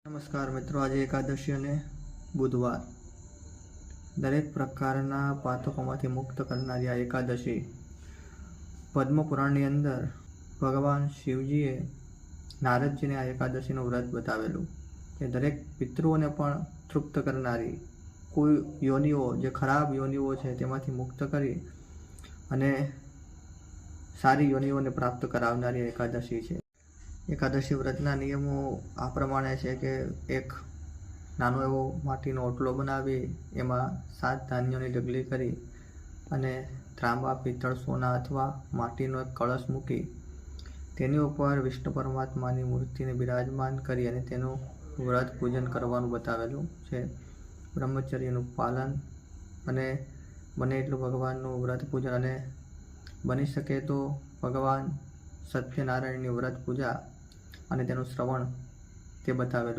નમસ્કાર મિત્રો, આજે એકાદશી અને બુધવાર દરેક પ્રકારના પાતકોમાંથી મુક્ત કરનારી આ એકાદશી પદ્મપુરાણની અંદર ભગવાન શિવજીએ નારદજીને આ એકાદશીનું વ્રત બતાવેલું કે દરેક પિતૃઓને પણ તૃપ્ત કરનારી, કોઈ યોનિઓ જે ખરાબ યોનિઓ છે તેમાંથી મુક્ત કરી અને સારી યોનિઓને પ્રાપ્ત કરાવનારી એકાદશી છે. એકાદશી વ્રતના નિયમો આ પ્રમાણે છે કે એક નાનો એવો માટીનો ઓટલો બનાવી એમાં 7 ધાન્યોની ડગલી કરી અને ત્રાંબા, પિત્તળ, સોના અથવા માટીનો એક કળશ મૂકી તેની ઉપર વિષ્ણુ પરમાત્માની મૂર્તિને બિરાજમાન કરી અને તેનું વ્રત પૂજન કરવાનું બતાવેલું છે. બ્રહ્મચર્યનું પાલન અને બને એટલું ભગવાનનું વ્રત પૂજન અને બની શકે તો ભગવાન સત્યનારાયણની વ્રત પૂજા અને તેનું શ્રવણ તે બતાવેલું.